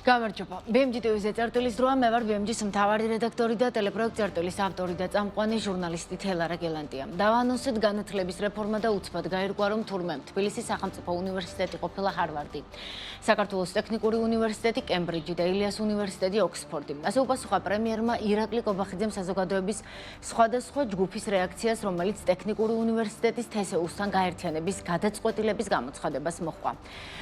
გამარჯობა. BMG TV-ზე წერტილის დროა, მე ვარ BMG-ის მთავარი რედაქტორი და ტელეპროექტ წერტილის ავტორი და წამყვანი ჟურნალისტი თელარა გელანტია. დავანონსეთ განათლების რეფორმა და უცბად გაირკვა, რომ თურმე თბილისის სახელმწიფო უნივერსიტეტი ყოფილა ჰარვარდი, საქართველოს ტექნიკური უნივერსიტეტი კემბრიჯი და ილიას უნივერსიტეტი ოქსფორდი. ასე უპასუხა პრემიერმა ირაკლი კობახიძემ საზოგადოების სხვადასხვა ჯგუფის რეაქციას, რომელიც ტექნიკური უნივერსიტეტის თესეუსთან გაერთიანების გადაწყვეტილების გამოცხადებას მოჰყვა.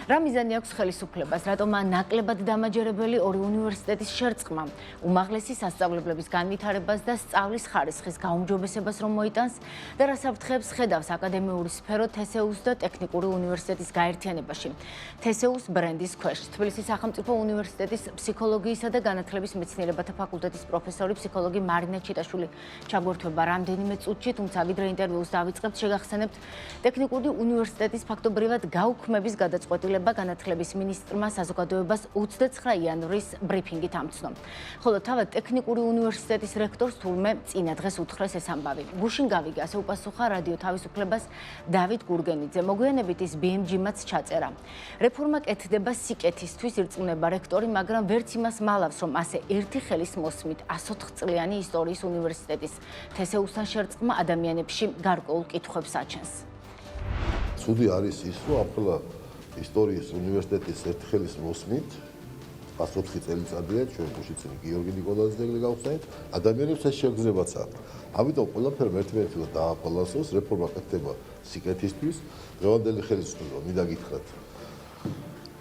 რა მიზანი აქვს ხელისუფლებას, რატომაა ნაკლებად დამაჯერებელი ორი უნივერსიტეტის შერწყმა, უმაღლესი სასწავლებლების განვითარებას და სწავლის ხარისხის გაუმჯობესებას რომ მოიტანს და რა საფრთხეებს ხედავს აკადემიური სფერო თესეუს და ტექნიკური უნივერსიტეტის გაერთიანებაში. თესეუს ბრენდის ქვეშ თბილისის სახელმწიფო უნივერსიტეტის ფსიქოლოგიისა და განათლების მეცნიერებათა ფაკულტეტის პროფესორი ფსიქოლოგი მარინა ჩიტაშვილი ჩაგვერთვება რამდენიმე წუთში, თუმცა ვიდრე ინტერვიუს დავიწყებთ, შეგახსენებთ ტექნიკური უნივერსიტეტის ფაქტობრივად გაუქმების გადაწყვეტილება განათლების მინისტრმა საზოგადოებას 29 იანვრის ბრიფინგით ამცნო. ხოლო თავად ტექნიკური უნივერსიტეტის რექტორს თურმე წინა დღეს უთხრეს ეს ამბავი. გუშინ გავიგე, ასე უპასუხა რადიო თავისუფლებას დავით გურგენიძე. მოგვიანებით ის BMG-მაც ჩაწერა. რეფორმა კეთდება სიკეთისთვის, ირწმუნება რექტორი, მაგრამ ვერც იმას მალავს, რომ ასე ერთი ხელის მოსმით 104 წლიანი ისტორიის უნივერსიტეტის თესეუსთან შერწყმა ადამიანებში გარკვეულ კითხვებს აჩენს. ცუდი არის ის, რომ ახლა ისტორიის უნივერსიტეტის ერთი ხელის მოსმით 104 წელიწადია, ჩვენ გუშინწინი გიორგი ნიკოლაძე გავხსენეთ, ადამიანებს ეს შეგრძნებაც აქვს. ამიტომ ყველაფერმა ერთმანეთთან დააბალანსოს, რეფორმა კეთდება სიკეთისთვის, დღევანდელი ხელისუფლება მინდა გითხრათ,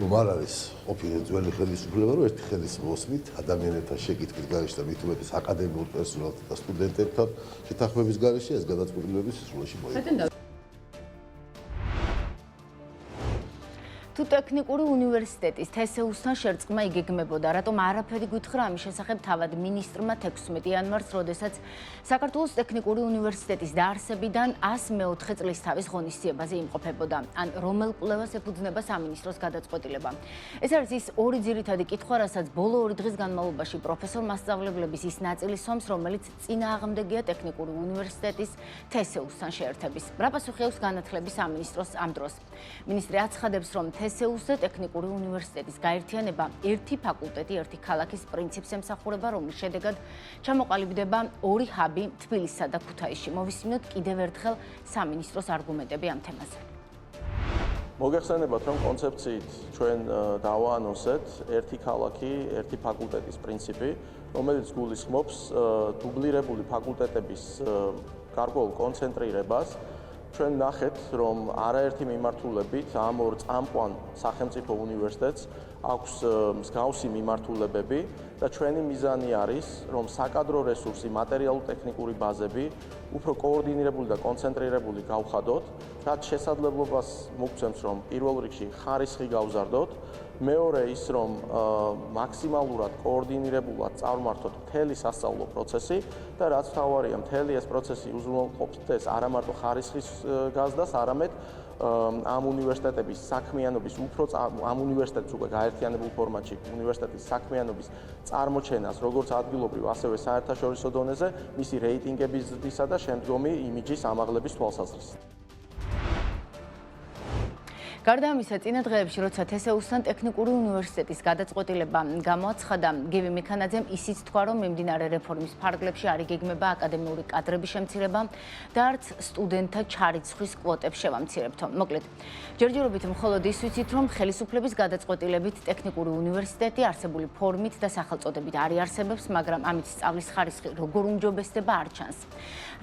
რომ არ არის ყოფილი ძველი ხელისუფლება, რომ ერთი ხელის მოსმით ადამიანებთან შეკითხვის გარეშე და მით უმეტეს აკადემიურ პერსონალთან და სტუდენტებთან შეთანხმების გარეშე ეს გადაწყვეტილებები სრულად მოიყვანოს. თუ ტექნიკური უნივერსიტეტის თესეუსთან შერწყმა იგეგმებოდა, რატომ არაფერი გითხრა ამის შესახებ თავად მინისტრმა 16 იანვარს, როდესაც საქართველოს ტექნიკური უნივერსიტეტის დაარსებიდან 104 წლის თავის ღონისძიებაზე იმყოფებოდა, ან რომელ კვლევას ეფუძნება სამინისტროს გადაწყვეტილება. ეს არის ის ორი ძირითადი კითხვა, რასაც ბოლო 2 დღის განმავლობაში პროფესორ მასწავლებლების ის ნაწილი სვამს, რომელიც წინააღმდეგია ტექნიკური უნივერსიტეტის თესეუსთან შეერთების. რა პასუხი აქვს განათლების სამინისტროს ამ დროს? მინისტრი აცხადებს, რომ თესეუს და ტექნიკური უნივერსიტეტის გაერთიანება ერთი ფაკულტეტი, ერთი ქალაქის პრინციპს ემსახურება, რომლის შედეგად ჩამოყალიბდება ორი ჰაბი თბილისსა და ქუთაისში. მოვისმინოთ კიდევ ერთხელ სამინისტროს არგუმენტები ამ თემაზე. მოგეხსენებათ, რომ კონცეფციით ჩვენ დავაანონსეთ ერთი ქალაქი, ერთი ფაკულტეტის პრინციპი, რომელიც გულისხმობს დუბლირებული ფაკულტეტების გარკვეულ კონცენტრირებას. ჩვენ ნახეთ, რომ არაერთი მიმართულებით ამ ორ წამყვან სახელმწიფო უნივერსიტეტს აქვს მსგავსი მიმართულებები და ჩვენი მიზანი არის, რომ საკადრო რესურსი, მატერიალურ-ტექნიკური ბაზები უფრო კოორდინირებული და კონცენტრირებული გავხადოთ, რაც შესაძლებლობას მოგცემს, რომ პირველ რიგში ხარისხი გავზარდოთ, მეორე ის, რომ მაქსიმალურად კოორდინირებულად წარმართოთ მთელი სასწავლო პროცესი და რაც მთავარია, მთელი ეს პროცესი უზრუნველყოფდეს არა მარტო ხარისხის გაზრდას, არამედ ამ უნივერსიტეტების საქმიანობის ამ უნივერსიტეტის უკვე გაერთიანებულ ფორმატში უნივერსიტეტის საქმიანობის წარმოჩენას, როგორც ადგილობრივ, ასევე საერთაშორისო დონეზე, მისი რეიტინგებისა და შემდგომი იმიჯის ამაღლების თვალსაზრისით. გარდა ამისა, წინა დღეებში, როცა თესეუსთან ტექნიკური უნივერსიტეტის გადაწყვეტილება გამოაცხადა, გივი მექანაძემ ისიც თქვა, რომ მიმდინარე რეფორმის ფარგლებში არ იგეგმება აკადემიური კადრების შემცირება და არც სტუდენტთა ჩარიცხვის კვოტებს შევამცირებთო. მოკლედ, ჯერჯერობით მხოლოდ ის ვიცით, რომ ხელისუფლების გადაწყვეტილებით ტექნიკური უნივერსიტეტი არსებული ფორმით და სახელწოდებით არ იარსებებს, მაგრამ ამით სწავლის ხარისხი როგორ უმჯობესდება არ ჩანს.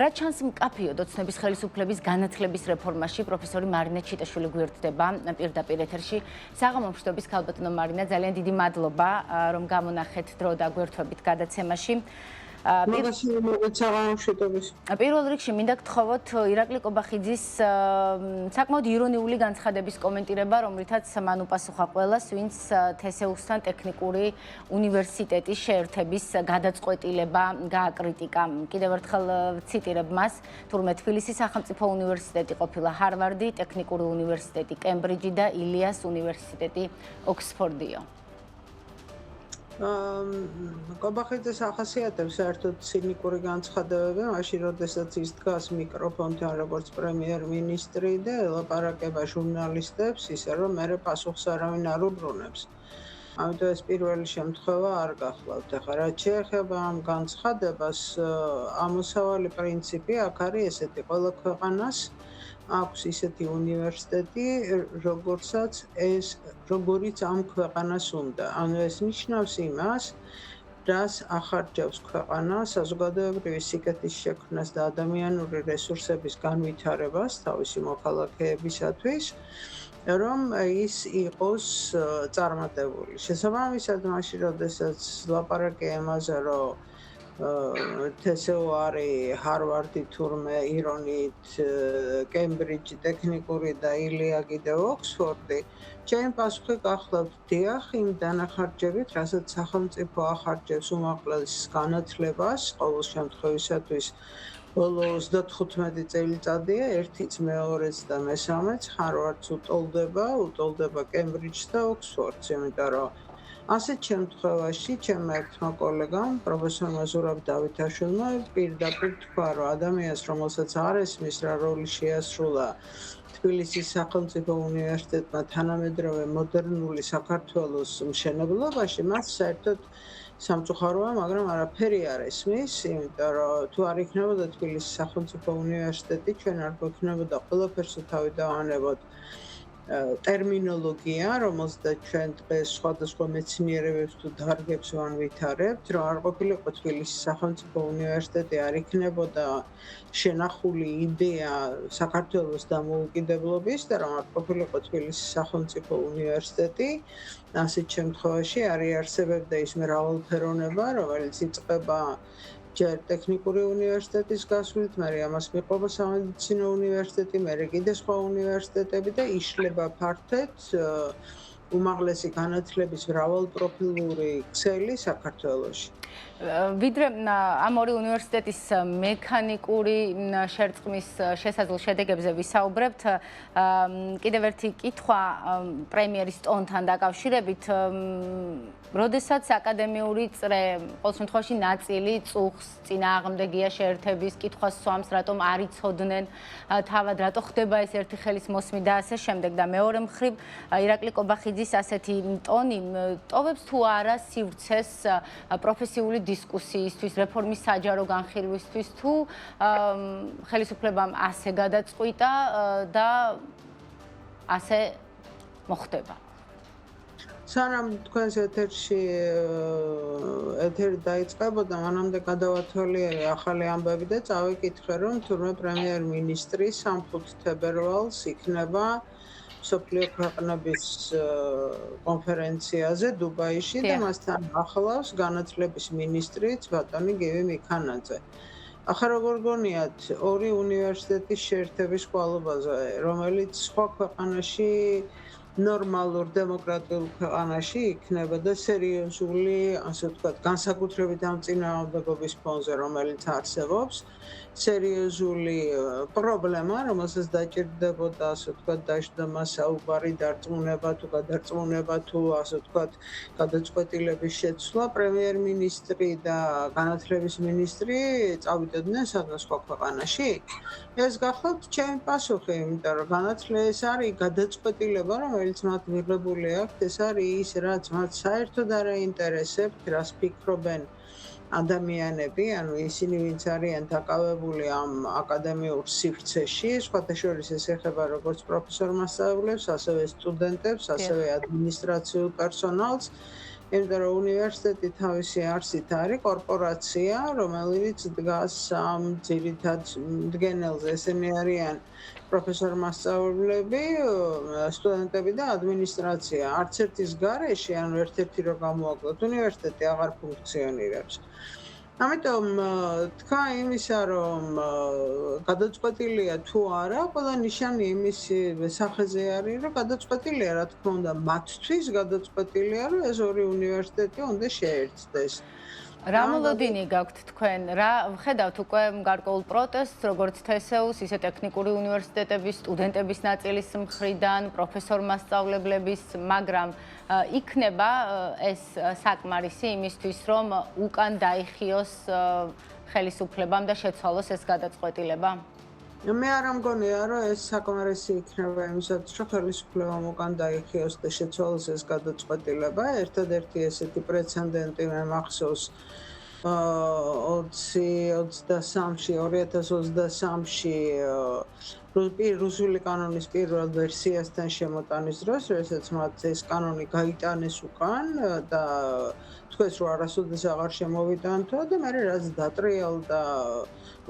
რა ჩანს მკაფიოდ ოცნების ხელისუფლების განათლების რეფორმაში, პროფესორი მარინა ჩიტაშვილი გვერდდება პირდაპირ ეთერში. საღამომშვიდობის ქალბატონო მარინა, ძალიან დიდი მადლობა, რომ გამონახეთ დრო და გვერდთვებით გადაცემაში. პირველ რიგში მინდა გთხოვოთ ირაკლი კობახიძის საკმაოდ ირონიული განცხადების კომენტირება, რომლითაც მან უპასუხა ყველას, ვინც თესეუსთან ტექნიკური უნივერსიტეტის შეერთების გადაწყვეტილება გააკრიტიკა. კიდევ ერთხელ ციტირებ მას, თურმე თბილისის სახელმწიფო უნივერსიტეტი ყოფილა ჰარვარდი, ტექნიკური უნივერსიტეტი კემბრიჯი და ილიას უნივერსიტეტი ოქსფორდიო. კობახიძეს ახასიათებს საერთოდ ცინიკური განცხადებები, მაშინ როდესაც ის დგას მიკროფონთან როგორც პრემიერ-მინისტრი და ელაპარაკება ჟურნალისტებს, ისე რომ მერე პასუხს არავინ არ უბრუნებს. ამიტომ ეს პირველი შემთხვევა არ გახლავთ. ახლა რაც შეეხება ამ განცხადებას, ამოსავალი პრინციპი აქ არის ესეთი: ყველა ქვეყანას აქვს ისეთი უნივერსიტეტი, როგორიც ამ ქვეყანას უნდა. ანუ ეს ნიშნავს იმას, რას ახარჯავს ქვეყანა საზოგადოებრივი სიკეთის შექმნას და ადამიანური რესურსების განვითარებას თავისი მოქალაქეებისათვის, რომ ის იყოს წარმატებული. შესაბამისად, მაშინ, როდესაც ლაპარაკია იმაზე, რომ TSO არის ჰარვარდი, თურმე ირონით, კემბრიჯი, ტექნიკური და ილია კიდევ ოქსფორდი, ჩემი პასუხი გახლავთ დიახ იმ დანახარჯებით, რასაც სახელმწიფო ახარჯებს უმაღლეს განათლებას, ყოველ შემთხვევისათვის ბოლო 35 წელიწადია, ერთიც მეორეც და მესამეც ჰარვარდს უტოლდება კემბრიჯს და ოქსფორდს, იმიტომ რომ ასეთ შემთხვევაში ჩემმა ერთმა კოლეგამ, პროფესორმა ზურაბ დავითაშვილმა პირდაპირ თქვა, რომ ადამიანს, რომელსაც არ ესმის რა როლი შეასრულა თბილისის სახელმწიფო უნივერსიტეტმა თანამედროვე მოდერნული საქართველოს მშენებლობაში, მას საერთოდ სამწუხაროა, მაგრამ არაფერი არ ესმის, იმიტომ რომ თუ არ იქნებოდა თბილისის სახელმწიფო უნივერსიტეტი, ჩვენ არ გვექნებოდა ყველაფერს თავი დავანებოთ ტერმინოლოგია, რომელზეც ჩვენ დღეს სხვადასხვა მეცნიერებებს თუ დარგებს ვანვითარებთ, რომ არ ყოფილიყო თბილისის სახელმწიფო უნივერსიტეტი, არ იქნებოდა შენახული იდეა საქართველოს დამოუკიდებლობის და რომ არ ყოფილიყო თბილისის სახელმწიფო უნივერსიტეტი, ასეთ შემთხვევაში არ იარსებებდა ის მრავალფეროვნება, რომელიც იწყება ჯერ ტექნიკური უნივერსიტეტის გასვლით, მერე ამას მიყვება სამედიცინო უნივერსიტეტი, მერე კიდე სხვა უნივერსიტეტები და იშლება ფართედ უმაღლესი განათლების მრავალპროფილური ქსელი საქართველოში. ვიდრე ამ ორი უნივერსიტეტის მექანიკური შერწყმის შესაძლო შედეგებზე ვისაუბრებთ, კიდევ ერთი კითხვა პრემიერის ტონთან დაკავშირებით, როდესაც აკადემიური წრე ყოველ შემთხვევაში ნაწილი წუხს წინააღმდეგია შეერთების კითხვას სვამს, რატომ არ იცოდნენ თავად, რატო ხდება ეს ერთი ხელის მოსმი და ასე შემდეგ და მეორე მხრივ ირაკლი კობახიძის ასეთი ტონი ტოვებს თუ არა სივრცეს პროფესიული დისკუსიისთვის, რეფორმის საჯარო განხილვისთვის, თუ ხელისუფლებამ ასე გადაწყვიტა და ასე მოხდება. სანამ თქვენს ეთერი დაიწყებოდა, მანამდე გადავათვალიერე ახალი ამბები და წავიკითხე, რომ თურმე პრემიერ-მინისტრი 3 თებერვალს იქნება მსოფლიო ქვეყნების კონფერენციაზე დუბაიში და მასთან ახლავს განათლების მინისტრიც ბატონი გივი მიქანაძე. ახლა როგორ გონიათ ორი უნივერსიტეტის შეერთების ყვალობაზე, რომელიც სხვა ქვეყანაში ნორმალურ დემოკრატიულ ქვეყანაში იქნებოდა სერიოზული, ასე ვთქვათ, განსაკუთრებით ამ წინააღმდეგობის ფონზე, რომელიც არსებობს, სერიოზული პრობლემა, რომელსაც დაჭირდებოდა, ასე ვთქვათ, დაждდომა საუბარი, დარწმუნება თუ გადარწმუნება თუ, ასე ვთქვათ, გადაწყვეტილების შეცვლა, პრემიერ-მინისტრი და განათლების მინისტრი წავიდოდნენ სხვადასხვა ქვეყანაში. ეს გახლავთ ჩემი პასუხი, იმიტომ რომ განათლება ეს არის გადაწყვეტილება, რომელიც მათ მიღებული აქვთ, ეს არის ის, რაც მათ საერთოდ არ აინტერესებთ, რას ფიქრობენ ადამიანები, ანუ ისინი, ვინც არიან დაკავებული ამ აკადემიურ სივრცეში, სხვათა შორის ეს ეხება როგორც პროფესორ-მასწავლებლებს, ასევე სტუდენტებს, ასევე ადმინისტრაციულ პერსონალს, იმიტომ რომ უნივერსიტეტი თავისი არსით არის კორპორაცია, რომელიც დგას ამ ძირითად მდგენელზე, ესენი არიან პროფესორ-მასწავლებლები, სტუდენტები და ადმინისტრაცია. არც ერთის გარეშე, ანუ ერთ-ერთი რო გამოვაკლოთ, უნივერსიტეტი აღარ ფუნქციონირებს. ამიტომ თქვა იმისა, რომ გადაწყვეტილია თუ არა, ყველა ნიშანი იმის სახეზე არის, რომ გადაწყვეტილია, რა თქმა უნდა, მათთვის გადაწყვეტილია, რომ ეს ორი უნივერსიტეტი უნდა შეერთდეს. რა მოლოდინი გაქვთ თქვენ? რა ვხედავთ უკვე გარკვეულ პროტესტს, როგორც TSO-ს, ისე ტექნიკური უნივერსიტეტების სტუდენტების ნაწილის მხრიდან, პროფესორ-მასწავლებლების, მაგრამ იქნება ეს საკმარისი იმისთვის, რომ უკან დაიხიოს ხელისუფლებამ და შეცვალოს ეს გადაწყვეტილება? მე არ მგონია რომ ეს საკმარისი იქნება იმისათვის რომ ხელისუფლებამ უკან დაიხიოს და შეცვალოს ეს გადაწყვეტილება. ერთადერთი ესეთი პრეცედენტი მე მახსოვს 2023-ში რუსული კანონის პირველ ვერსიასთან შემოტანის დროს, როდესაც მათ ეს კანონი გაიტანეს უკან და თქვეს რომ არასოდეს აღარ შემოვიტანთო და მე რაც დატრიალდა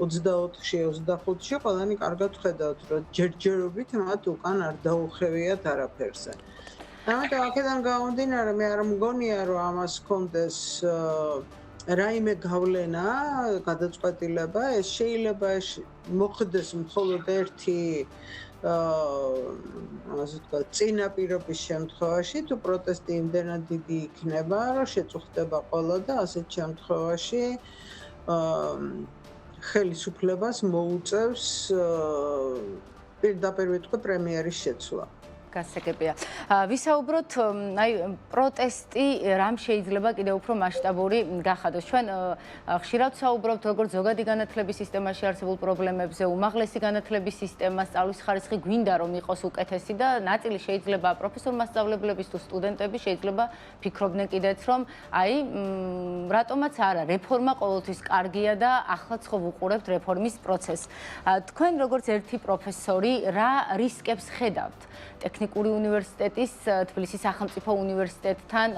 24-ში 25-ში ყველანი კარგად ხედავთ რომ ჯერჯერობით მათ უკან არ დაუხევიათ არაფერზე. ამიტომ აქედან გამომდინარე მე არ მგონია რომ ამას ჰქონდეს რაიმე გავლენა გადაწყვეტილება ეს შეიძლება მოხდეს მხოლოდ ერთი ასე ვთქვათ წინაპირობის შემთხვევაში თუ პროტესტი იმდენად დიდი იქნება რომ შეწუხდება ყველა და ასეთ შემთხვევაში ხელისუფლებას მოუწევს პირდაპირ ვიტყვი პრემიერის შეცვლა. გასაგებია. ვისაუბროთ, აი პროტესტი რამ შეიძლება კიდევ უფრო მასშტაბური გახადოს. ჩვენ ხშირად ვსაუბრობთ როგორც ზოგადი განათლების სისტემაში არსებულ პრობლემებზე, უმაღლესი განათლების სისტემა, სწავლის ხარისხი გვინდა რომ იყოს უკეთესი და ნაწილი შეიძლება პროფესორ-მასწავლებლების თუ სტუდენტები შეიძლება ფიქრობდნენ კიდეც რომ აი რატომაც არა, რეფორმა ყოველთვის კარგია და ახლაც ხო ვუყურებთ რეფორმის პროცესს. თქვენ როგორც ერთი პროფესორი რა რისკებს ხედავთ? ტექნიკური უნივერსიტეტის თბილისის სახელმწიფო უნივერსიტეტთან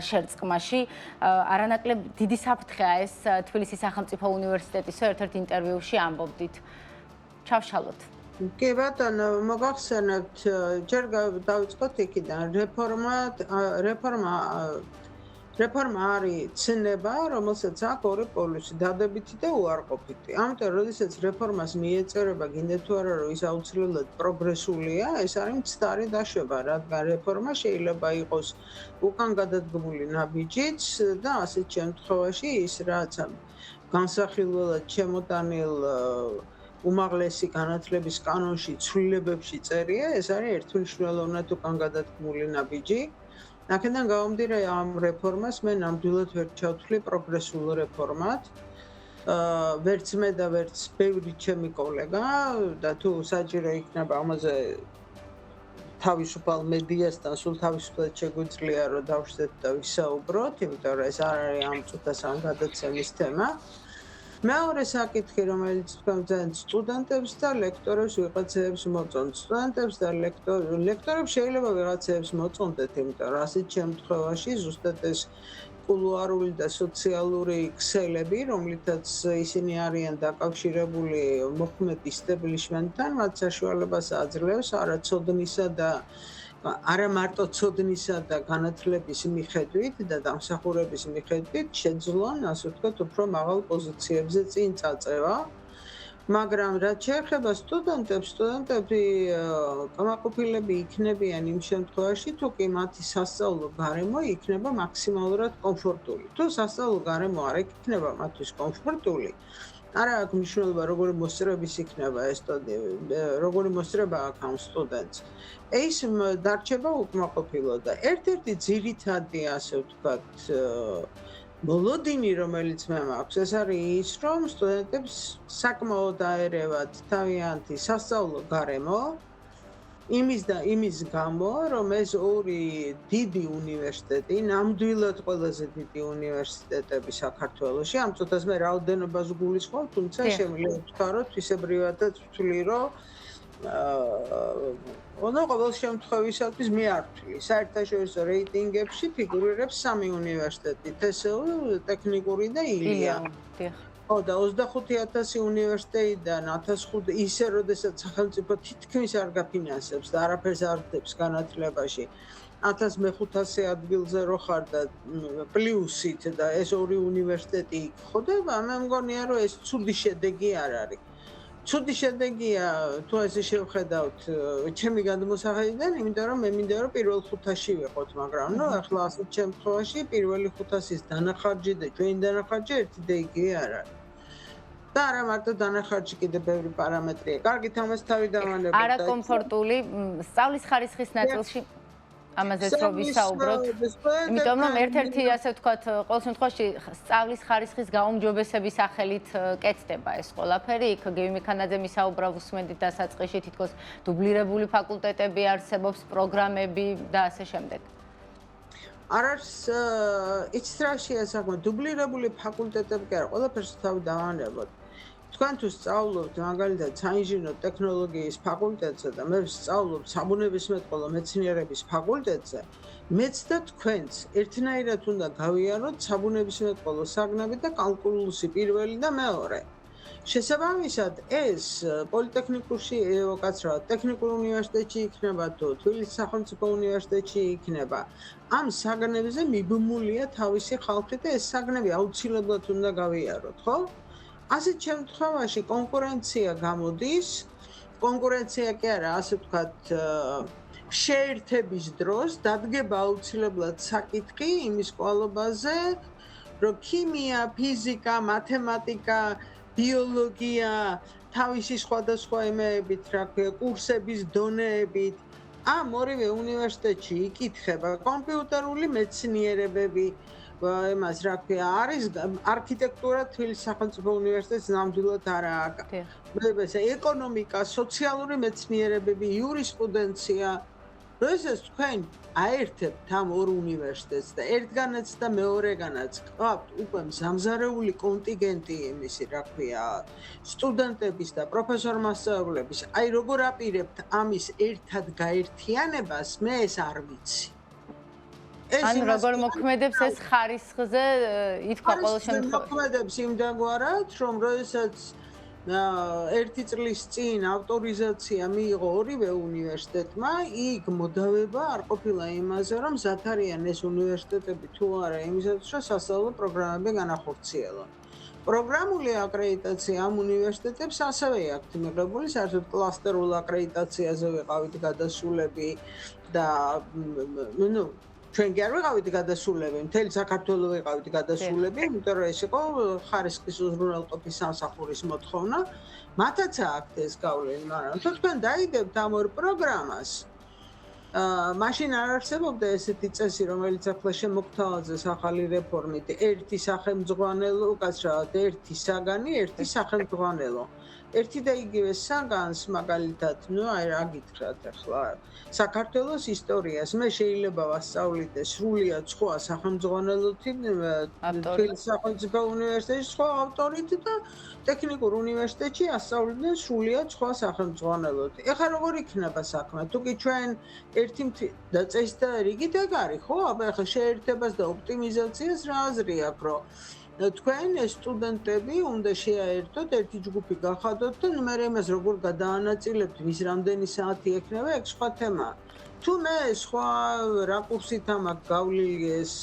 შერწყმაში არანაკლებ დიდი საფრთხეა ეს თბილისის სახელმწიფო უნივერსიტეტის ერთ-ერთ ინტერვიუში ამბობდით. ჩავშალოთ. კი ბატონო, მოგახსენებთ, ჯერ დავიწყოთ იქიდან. რეფორმა არის ცნება, რომელსაც აქვს ორი პოლუსი, დადებითი და უარყოფითი. ამიტომ, როდესაც რეფორმას მიეწერება, გინდა თუ არა, რომ ის აუცილებლად პროგრესულია, ეს არის მცდარი დაშვება, რადგან რეფორმა შეიძლება იყოს უკან გადადგმული ნაბიჯიც და ასეთ შემთხვევაში ის რაც განსახილველად შემოტანილ უმაღლესი განათლების კანონში ცვლილებებში წერია, ეს არის ერთმნიშვნელოვნად უკან გადადგმული ნაბიჯი. აქედან გამომდინარე ამ რეფორმას მე ნამდვილად ვერ ჩავთვლი პროგრესულ რეფორმად. ვერც მე და ვერც ბევრი ჩემი კოლეგა და თუ საჭირო იქნება ამაზე თავისუფალ მედიასთან სულ თავისუფლად შეგვიძლია რომ დავშდეთ და ვისაუბროთ, იმიტომ რომ ეს არ არის ამ წუთას ამ გადაცემის თემა. მეორე საკითხი, რომელიც თქვენ ძალიან სტუდენტებს და ლექტორებს ვიღაცებს მოწონთ. სტუდენტებს და ლექტორებს შეიძლება ვიღაცებს მოწონდეთ, იმიტომ რომ ასეთ შემთხვევაში ზუსტად ეს კულუარული და სოციალური ქსელები, რომლითაც ისინი არიან დაკავშირებული მოქმედ ისტაბლიშმენტთან, მათ საშუალებას აძლევს არაცოდნისა და არა მარტო ცოდნისა და განათლების მიხედვით და დამსახურების მიხედვით შეძლონ, ასე ვთქვათ, უფრო მაღალ პოზიციებზე წინ წაწევა. მაგრამ რაც შეეხება სტუდენტები კმაყოფილები იქნებიან იმ შემთხვევაში, თუ კი მათი სასწავლო გარემო იქნება მაქსიმალურად კომფორტული. თუ სასწავლო გარემო არ იქნება მათთვის კომფორტული, არა აქვს მნიშვნელობა როგორი მოსწრების იქნება ეს როგორი მოსწრება აქვს ამ სტუდენტს. ეს დარჩება უკმაყოფილო და ერთ-ერთი ძირითადი, ასე ვთქვათ, მოლოდინი, რომელიც მე მაქვს, ეს არის ის, რომ სტუდენტებს საკმაოდ აერევათ თავიანთი სასწავლო გარემო, იმის გამო, რომ ეს ორი დიდი უნივერსიტეტი, ნამდვილად ყველაზე დიდი უნივერსიტეტები საქართველოში, ამ წუთას მე რაოდენობას გულისხმობ, თუმცა შემიძლია ვთქვა, რომ თვისებრივადაც ვთვლი, რომ ყოველ შემთხვევისათვის მე არ ვთვლი. საერთაშორისო რეიტინგებში ფიგურირებს სამი უნივერსიტეტი: თსუ, ტექნიკური და ილია. ხო და 25,000 უნივერსიტეტიდან 1,500 ისე, როდესაც სახელმწიფო თითქმის არ გაფინანსებს და არაფერს არ დებს განათლებაში. 1500 ადგილზე რო ხარ და პლუსით და ეს ორი უნივერსიტეტი ხდება, მე მგონია რომ ეს ცუდი შედეგი არ არის. ცუდი შედეგია თუ ესე შევხედავთ ჩემი გადმოსახედიდან, იმიტომ რომ მე მინდა რომ პირველ ხუთაში ვიყოთ, მაგრამ ნუ ახლა ასეთ შემთხვევაში პირველი ხუთასის დანახარჯი და ჩვენი დანახარჯი ერთი და იგივე არ არის. და არა მარტო დანახარჯი, კიდე ბევრი პარამეტრია. კარგით, ამას თავი დავანებოთ. არა კომფორტული სწავლის ხარისხის ნაწილში ამაზეც რო ვისაუბროთ. იმიტომ რომ ერთ-ერთი ასე ვთქვათ, ყოველ შემთხვევაში სწავლის ხარისხის გაუმჯობესების სახელით კეთდება ეს ყველაფერი. იქ გივი მიქანაძე მისაუბრა უსმენდით დასაწყისში, თითქოს დუბლირებული ფაკულტეტები არსებობს, პროგრამები და ასე შემდეგ. არ არის იცით რა შეასახმო დუბლირებული ფაკულტეტები კი არა, ყველაფერს თავი დავანებოთ. თქვენ თუ სწავლობთ მაგალითად საინჟინრო ტექნოლოგიის ფაკულტეტზე და მე ვსწავლობ საბუნებისმეტყველო მეცნიერების ფაკულტეტზე, მეც და თქვენც ერთნაირად უნდა გავიაროთ საბუნებისმეტყველო საგნები და კალკულუსი პირველი და მეორე. შესაბამისად, ეს პოლიტექნიკურში ევოკაცრავად ტექნიკურ უნივერსიტეტში იქნება თუ თბილისის სახელმწიფო უნივერსიტეტში იქნება. ამ საგნებზე მიბმულია თავისი ხალხი და ეს საგნები აუცილებლად უნდა გავიაროთ, ხო? ასეთ შემთხვევაში კონკურენცია გამოდის, კონკურენცია კი არა, ასე ვთქვათ, შეერთების დროს დადგება აუცილებლად საკითხი იმის კვალობაზე, რომ ქიმია, ფიზიკა, მათემატიკა, ბიოლოგია, თავისი სხვადასხვა იმეებით, რა ქვია, კურსების დონეებით ამ ორივე უნივერსიტეტში იკითხება კომპიუტერული მეცნიერებები, იმას რა ქვია, არის არქიტექტურა თბილისის სახელმწიფო უნივერსიტეტს ნამდვილად არა აქვს. ეკონომიკა, სოციალური მეცნიერებები, იურისპრუდენცია. როდესაც თქვენ აერთებთ ამ ორ უნივერსიტეტს და ერთგანაც და მეორეგანაც გყავთ უკვე მზამზარეული კონტინგენტი იმისი, რა ქვია, სტუდენტების და პროფესორ-მასწავლებლების, აი როგორ აპირებთ ამის ერთად გაერთიანებას, მე ეს არ ვიცი. ან როგორ მოქმედებს ეს ხარისხზე, ითქვა ყოველ შემთხვევაში. მოქმედებს იმდაგვარად, რომ როდესაც ერთი წლის წინ ავტორიზაცია მიიღო ორივე უნივერსიტეტმა, იქ მოდავება არ ყოფილა იმაზე, რომ მზად არიან ეს უნივერსიტეტები თუ არა იმისათვის, რომ სასწავლო პროგრამები განახორციელონ. პროგრამული აკრედიტაცია ამ უნივერსიტეტებს ასევე აქვთ მიღებული, საერთოდ კლასტერულ აკრედიტაციაზე ვიყავით გადასულები და ჩვენ კი არ ვიყავით გადასულები, მთელი საქართველო ვიყავით გადასულები, იმიტომ რომ ეს იყო ხარისხის უზრუნველყოფის სამსახურის მოთხოვნა. მათაც აქვთ ეს გავლენა, მაგრამ თუ თქვენ დაიდებთ ამ ორ პროგრამას, მაშინ არ არსებობდა ესეთი წესი, რომელიც ახლა შემოგთავაზეს ახალი რეფორმით, ერთი სახელმძღვანელო, უკაცრავად ერთი საგანი, ერთი სახელმძღვანელო. ერთი და იგივე საგანს მაგალითად, აი რა გითხრათ ახლა, საქართველოს ისტორიას მე შეიძლება ვასწავლიდე სრულიად სხვა სახელმძღვანელოთი, თბილისის სახელმწიფო უნივერსიტეტში სხვა ავტორით და ტექნიკურ უნივერსიტეტში ასწავლდნენ სრულიად სხვა სახელმძღვანელოთი. ეხლა როგორ იქნება საქმე? თუ კი ჩვენ ერთი და წესი და რიგით ეგ არის, ხო? აბა ეხლა შეერთებას და ოპტიმიზაციას რა აზრი აქვს, რომ თქვენ სტუდენტები უნდა შეაერთოთ, ერთი ჯგუფი გახადოთ და მე იმას როგორ გადაანაწილებთ, ვის რამდენი საათი ექნება, ეგ სხვა თემაა. თუ მე სხვა რაკურსით ამაქვს გავლილი ეს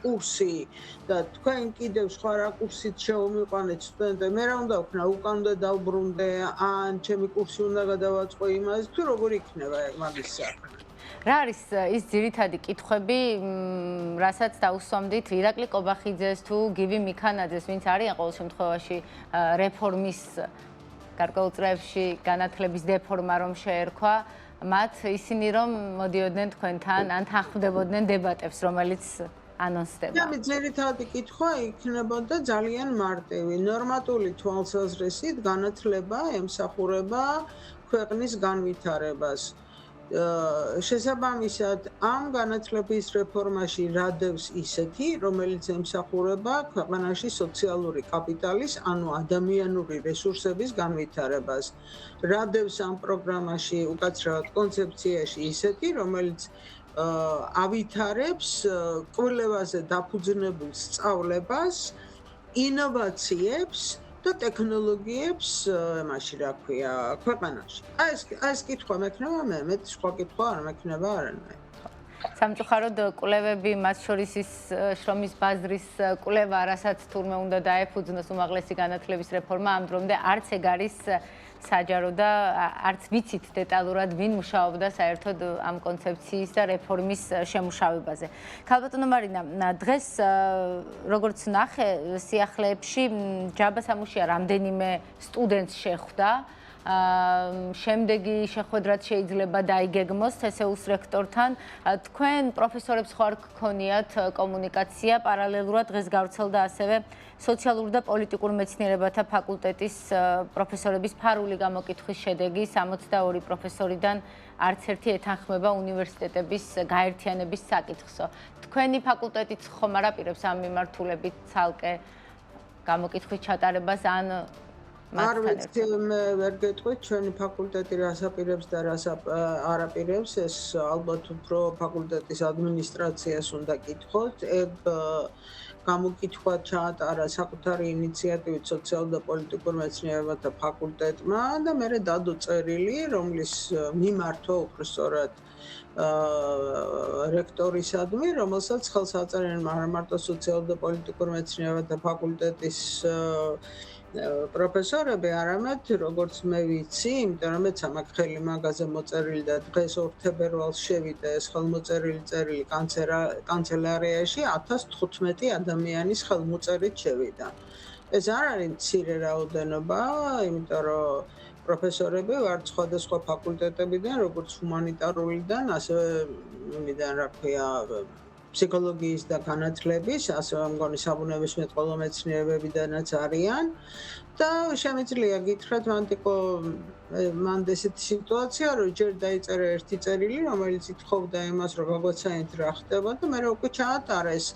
კურსი და თქვენ კიდევ სხვა რაკურსით შევმიყვანეთ სტუდენტები, მე რა უნდა ვქნა, უკან უნდა დავბრუნდე, ან ჩემი კურსი უნდა გადავაწყო იმაზე, თუ როგორ იქნება ეგ მაგის საქმე. რა არის ის ძირითადი კითხვები, რასაც დაუსვამდით ირაკლი კობახიძეს თუ გივი მიქანაძეს, ვინც არიან ყოველ შემთხვევაში რეფორმის გარკვეულ წრეებში განათლების დეფორმა რომ შეერქვა, მათ ისინი რომ მოდიოდნენ თქვენთან, ან თანხმდებოდნენ დებატებს, რომელიც ანონსდება. მე ძირითადი კითხვა იქნებოდა ძალიან მარტივი. ნორმატული თვალსაზრისით განათლება ემსახურება ქვეყნის განვითარებას. შესაბამისად, ამ განათლების რეფორმაში რადევს ისეთი, რომელიც ემსახურება ქვეყანაში სოციალური კაპიტალის, ანუ ადამიანური რესურსების განვითარებას. რადევს ამ პროგრამაში უკაცრავად კონცეფციაში ისეთი, რომელიც ავითარებს კვლევაზე დაფუძნებულ სწავლებას, ინოვაციებს და ტექნოლოგიებს მაშინ რა ქვია ქვეყანაში. აი ეს კითხვა მექნება მე, მეტი სხვა კითხვა არ მექნება არანაირ. სამწუხაროდ კვლევები, მათ შორის ის შრომის ბაზრის კვლევა, რასაც თურმე უნდა დაეფუძნოს უმაღლესი განათლების რეფორმა, ამ დრომდე არც ეგ არის საჯარო და არც ვიცით დეტალურად ვინ მუშაობდა საერთოდ ამ კონცეფციის და რეფორმის შემუშავებაზე. ქალბატონო მარინა, დღეს როგორც ნახე სიახლეებში ჯაბა სამუშია რამდენიმე სტუდენტს შეხვდა შემდეგი შეხვედრაც შეიძლება დაიგეგმოს თსუ-ს რექტორთან. თქვენ პროფესორებს ხო არ გქონიათ კომუნიკაცია, პარალელურად დღეს გავრცელდა ასევე სოციალურ და პოლიტიკურ მეცნიერებათა ფაკულტეტის პროფესორების ფარული გამოკითხვის შედეგი 62 პროფესორიდან არც ერთი ეთანხმება უნივერსიტეტების გაერთიანების საკითხსო. თქვენი ფაკულტეტიც ხომ არ აპირებს ამ მიმართულებით ცალკე გამოკითხვის ჩატარებას ან არ ვიცი, მე ვერ გეტყვით, ჩვენი ფაკულტეტი რას აპირებს და რას არ აპირებს, ეს ალბათ უფრო ფაკულტეტის ადმინისტრაციას უნდა კითხოთ. ეგ გამოკითხვა ჩაატარა საკუთარი ინიციატივით სოციალურ და პოლიტიკურ მეცნიერებათა ფაკულტეტმა და მერე დადო წერილი, რომლის მიმართვა უფრო სწორად რექტორისადმი, რომელსაც ხელს აწერენ არა მარტო სოციალურ და პოლიტიკურ მეცნიერებათა ფაკულტეტის პროფესორები, არამედ როგორც მე ვიცი, იმიტომ რომ მეც მაქვს ხელი მაგაზე მოწერილი და დღეს 2 თებერვალს შევიდა ეს ხელმოწერილი წერილი კანცელარიაში 1015 ადამიანის ხელმოწერით შევიდა. ეს არ არის მცირე რაოდენობა, იმიტომ რომ პროფესორები ვართ სხვადასხვა ფაკულტეტებიდან, როგორც ჰუმანიტარულიდან, ასევე იმიდან, რა ქვია, ფსიქოლოგიის და განათლების, ასევე მგონი საბუნებისმეტყველო მეცნიერებებიდანაც არიან და შემიძლია გითხრათ, მან ესეთი სიტუაცია, რომ ჯერ დაიწერა ერთი წერილი, რომელიც ითხოვდა იმას, რომ გაგვაცანით რა ხდება და მერე უკვე ჩაატარეს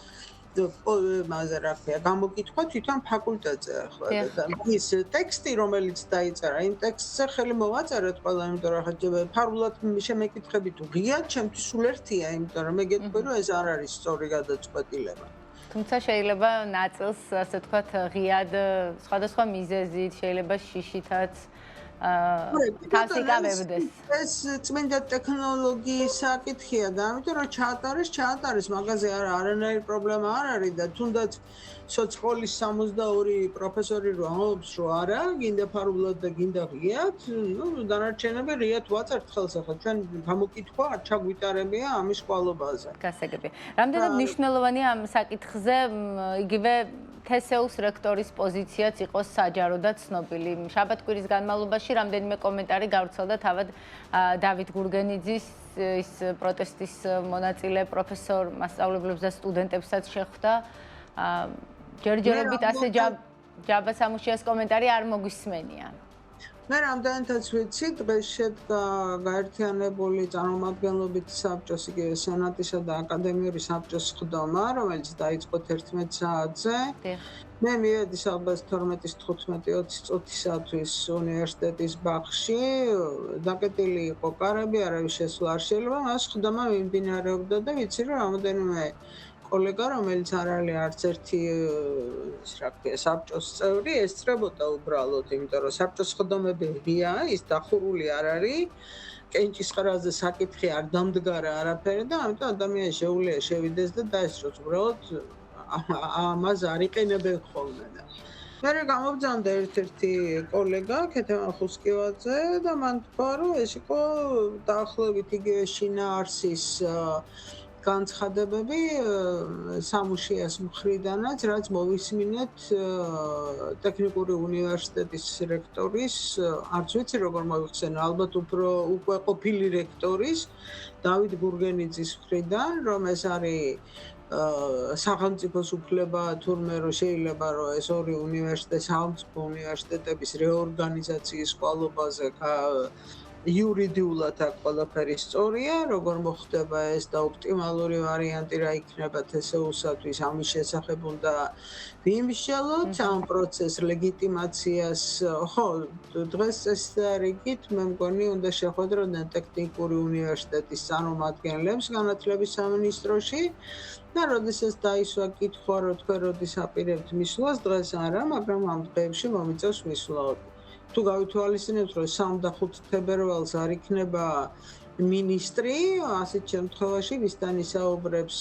მაზე რა ქვია, გამოკითხვა თვითონ ფაკულტეტზე ახლა და ის ტექსტი, რომელიც დაიწერა, იმ ტექსტზე ხელი მოვაწერეთ ყველა, იმიტომ რომ ხა ფარულად შემეკითხები თუ ღიად, ჩემთვის სულ ერთია, იმიტომ რომ მე გეტყვი, რომ ეს არ არის სწორი გადაწყვეტილება. თუმცა შეიძლება ნაწილს, ასე ვთქვათ, ღიად სხვადასხვა მიზეზით, შეიძლება შიშითაც თავს იკავებდეს. ეს წმინდა ტექნოლოგიის საკითხია და ამიტომ რომ ჩაატარეს, მაგაზე არანაირი პრობლემა არ არის და თუნდაც სოციოლის 62 პროფესორი რო ამბობს, რომ არა, გინდა ფარულად და გინდა ღიად, დანარჩენები ღიად ვაწერთ ხელს ახლა ჩვენ გამოკითხვა არ ჩაგვიტარებია ამის ყვალობაზე. გასაგებია. რამდენად მნიშვნელოვანია ამ საკითხზე იგივე თსუ-ს რექტორის პოზიციაც იყოს საჯარო და ცნობილი. შაბათ-კვირის განმავლობაში რამდენიმე კომენტარი გავრცელდა თავად დავით გურგენიძის ის პროტესტის მონაწილე პროფესორ მასწავლებლებს და სტუდენტებსაც შეხვდა. ჯერჯერობით ასე ჯაბა სამუშიას კომენტარი არ მოგვისმენია. მე რამდენადაც ვიცი, დღეს შედგა გაერთიანებული წარმომადგენლობითი საბჭოს, იგივე სენატისა და აკადემიური საბჭოს სხდომა, რომელიც დაიწყო 11 საათზე. მე მივედი ალბათ 12-15-20 წუთისათვის უნივერსიტეტის ბაღში, დაკეტილი იყო კარები, არავის შესვლა არ შეიძლება, მას სხდომა მიმდინარეობდა და ვიცი, რომ რამოდენიმე კოლეგა, რომელიც არ არის არც ერთი რა ქვია, საბჭოს წევრი, ესწრებოდა უბრალოდ, იმიტომ რომ საბჭოს სხდომები ღია, ის დახურული არ არის, კენჭისყრაზე საკითხი არ დამდგარა არაფერი და ამიტომ ადამიანს შეუძლია შევიდეს და დაესწროს უბრალოდ ამას არ იყენებენ ხოლმე და მე გამობძანდა ერთ-ერთი კოლეგა ქეთემ ხუსკივაძე და მან თქვა, რომ ეს იყო დაახლოებით იგივე შინაარსის განცხადებები სამუშიას მხრიდანაც, რაც მოვისმინეთ ტექნიკური უნივერსიტეტის რექტორის, არც ვიცი როგორ მოიხსენო, ალბათ უკვე ყოფილი რექტორის დავით გურგენიძის მხრიდან, რომ ეს არის სახელმწიფოს უფლება თურმე რომ შეიძლება რომ ეს ორი უნივერსიტეტი სახელმწიფო უნივერსიტეტების რეორგანიზაციის ყვალობაზე იურიდიულად აქ ყველაფერი სწორია, როგორ მოხდება ეს და ოპტიმალური ვარიანტი რა იქნება თსუ-სათვის, ამის შესახებ უნდა ვიმსჯელოთ ამ პროცესს ლეგიტიმაციას. ხო, დღეს წესრიგით მე მგონი უნდა შეხვედროდნენ ტექნიკური უნივერსიტეტის წარმომადგენლებს განათლების სამინისტროში და როდესაც დაისვა კითხვა, რომ თქვენ როდის აპირებთ მისვლას, დღეს არა, მაგრამ ამ დღეებში მომიწევს მისვლა. თუ გავითვალისწინებთ, რომ 3 და 5 თებერვალს არ იქნება მინისტრი, ასეთ შემთხვევაში ვისთან ისაუბრებს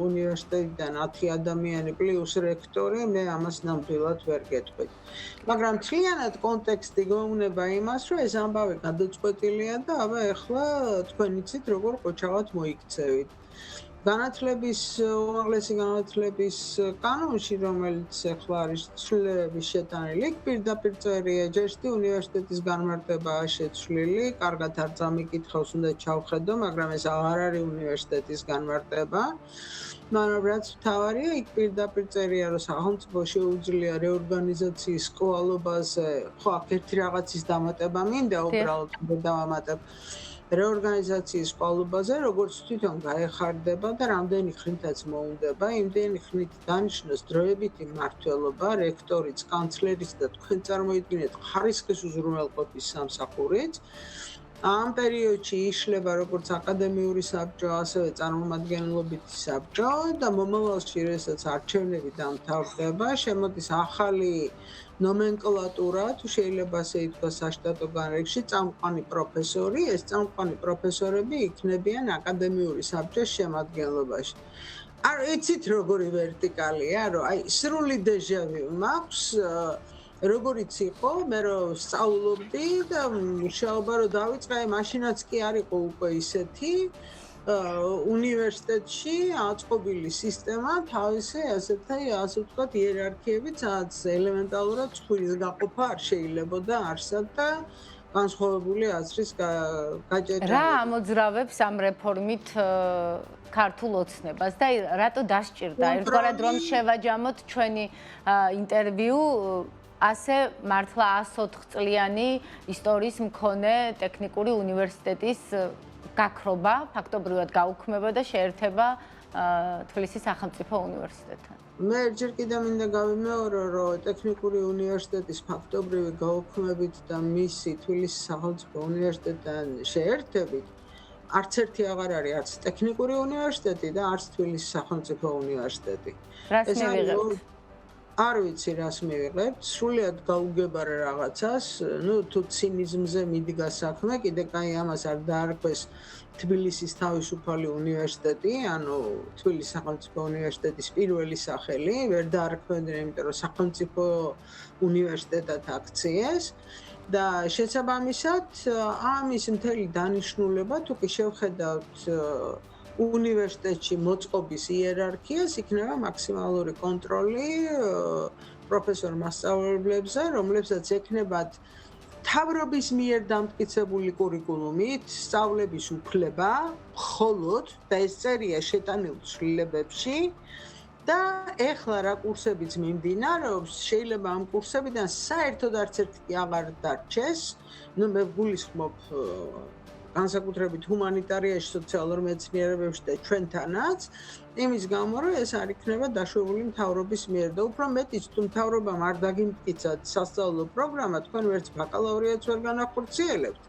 უნივერსიტეტიდან 10 ადამიანი პლუს რექტორი, მე ამას ნამდვილად ვერ გეტყვით. მაგრამ მთლიანად კონტექსტი გვეუბნება იმას, რომ ეს ამბავი გადაწყვეტილია და აბა ეხლა თქვენ იცით, როგორ ყოჩავად მოიქცევით. განათლების უმაღლესი განათლების კანონში, რომელიც ახლა არის ცვლილებების შეტანილი, პირდაპირ წერია, ჯერში უნივერსიტეტის განმარტებაა შეცვლილი, კარგად არ წამიკითხავს, უნდა ჩავხედო, მაგრამ ეს აღარ არის უნივერსიტეტის განმარტება. მაგრამ რაც მთავარია, იქ პირდაპირ წერია, რომ სახელმწიფო შეუძლია რეორგანიზაციის კვალობაზე, ხო, აქ ერთი რაღაცის დამატება მინდა, უბრალოდ დავამატებ. რეორგანიზაციის კვალობაზე, როგორც თვითონ გაეხარდება და რამდენი ხნითაც მოუნდება, იმდენი ხნით დანიშნოს დროებითი მმართველობა, რექტორიც, კანცლერიც და თქვენ წარმოიდგინეთ ხარისხის უზრუნველყოფის სამსახურიც. ამ პერიოდში იშლება როგორც აკადემიური საბჭო, ასევე წარმომადგენლობითი საბჭო და მომავალში, როდესაც არჩევნები დამთავრდება, შემოდის ახალი ნომენკლატურა, თუ შეიძლება ასე ითქვას საშტატო განრიგში, წამყვანი პროფესორი, ეს წამყვანი პროფესორები იქნებიან აკადემიური საბჭოს შემადგენლობაში. არ იცით როგორი ვერტიკალია, რომ აი სრული დეჟავიუ მაქვს, როგორიც იყო, მე რომ სწავლობდი და მუშაობა რომ დავიწყე, მაშინაც კი არ იყო უკვე ისეთი უნივერსიტეტში აწყობილი სისტემა თავისი ასე ვთქვათ იერარქიებით, სადაც ელემენტალურად ცხვირის გაყოფა არ შეიძლებოდა არსად და განსხვავებული აზრის გაჭეჭება. რა ამოძრავებს ამ რეფორმით ქართულ ოცნებას და რატო დასჭირდა ერთგვარად რომ შევაჯამოთ ჩვენი ინტერვიუ ასე მართლა 104 წლიანი ისტორიის მქონე ტექნიკური უნივერსიტეტის გაქრობა, ფაქტობრივად გაუქმება და შეერთება თბილისის სახელმწიფო უნივერსიტეტთან. მე ჯერ კიდევ მინდა გავიმეორო, რომ ტექნიკური უნივერსიტეტის ფაქტობრივი გაუქმებით და მისი თბილისის სახელმწიფო უნივერსიტეტთან შეერთებით არც ერთი აღარ არის, არც ტექნიკური უნივერსიტეტი და არც თბილისის სახელმწიფო უნივერსიტეტი. რას მივიღებთ? არ ვიცი რას მივიღებთ, სრულიად გაუგებარ რაღაცას, თუ ცინიზმზე მიდგა საქმე, კიდე კაი ამას არ დაარქვეს თბილისის თავისუფალი უნივერსიტეტი, ანუ თბილისის სახელმწიფო უნივერსიტეტის პირველი სახელი, ვერ დაარქვენდნენ, იმიტომ რომ სახელმწიფო უნივერსიტეტად აქციეს და შესაბამისად ამის მთელი დანიშნულება, თუ კი შევხედავთ უნივერსიტეტში მოწყობის იერარქიას, იქნება მაქსიმალური კონტროლი პროფესორ მასწავლებლებზე, რომლებსაც ექნებათ მთავრობის მიერ დამტკიცებული კურიკულუმით, სწავლების უფლება, მხოლოდ და ეს წერია შეტანილ ცვლილებებში და ეხლა რა კურსებიც მიმდინარეობს, შეიძლება ამ კურსებიდან საერთოდ არც ერთი აღარ დარჩეს. მე გულისხმობ განსაკუთრებით ჰუმანიტარიაში, სოციალურ მეცნიერებებში და ჩვენთანაც, იმის გამო, რომ ეს არ იქნება დაშვებული მთავრობის მიერ და უფრო მეტიც, თუ მთავრობამ არ დაგიმტკიცათ სასწავლო პროგრამა, თქვენ ვერც ბაკალავრიატს ვერ განახორციელებთ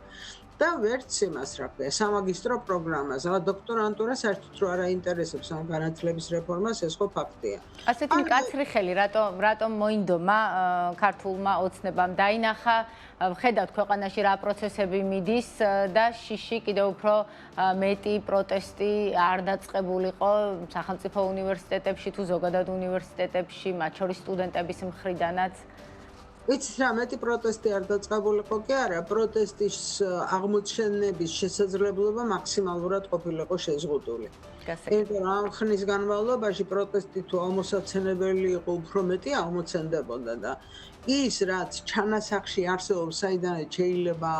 და ვერც იმას, რა ქვია, სამაგისტრო პროგრამას, αλλά დოქტორანტურა საერთოდ არ აინტერესებს ამ განათლების რეფორმას, ეს ხო ფაქტია. ასეთი მკაცრი ხელი რატომ მოინდომა ქართულმა ოცნებამ დაინახა, ხედავთ ქვეყანაში რა პროცესები მიდის და შიში კიდევ უფრო მეტი პროტესტი არ დაწყებულიყო სახელმწიფო უნივერსიტეტებში თუ ზოგადად უნივერსიტეტებში, მათ შორის სტუდენტების მხრიდანაც. ვიცით რა, მეტი პროტესტი არ დაწყებულიყო კი არა, პროტესტის აღმოჩენების შესაძლებლობა მაქსიმალურად ყოფილიყო შეზღუდული. იმიტომ რომ ამ ხნის განმავლობაში პროტესტი თუ ამოსაცენებელი იყო, უფრო მეტი აღმოცენდებოდა და ის რაც ჩანასახში არსებობს, საიდანაც შეიძლება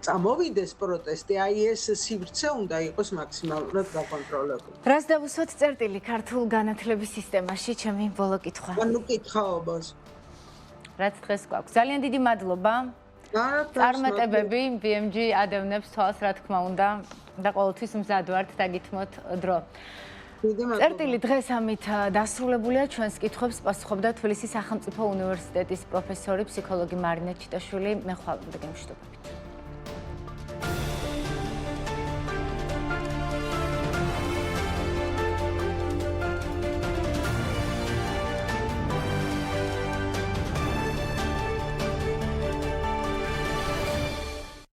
წამოვიდეს პროტესტი, აი ეს სივრცე უნდა იყოს მაქსიმალურად გაკონტროლებული. რას დავუსვათ წერტილი ქართულ განათლების სისტემაში, ჩემი ბოლო კითხვა. ანუ კითხაობას. რაც დღეს გვაქვს. ძალიან დიდი მადლობა. წარმატებები BMG ადევნებს თვალს, რა თქმა უნდა, და ყოველთვის მზად ვართ დაგითმოთ დრო. წერტილი დღეს ამით დასრულებულია, ჩვენს კითხვებს პასუხობდა თბილისის სახელმწიფო უნივერსიტეტის პროფესორი, ფსიქოლოგი მარინა ჩიტაშვილი. მე ხვალამდე გემშვიდობებით.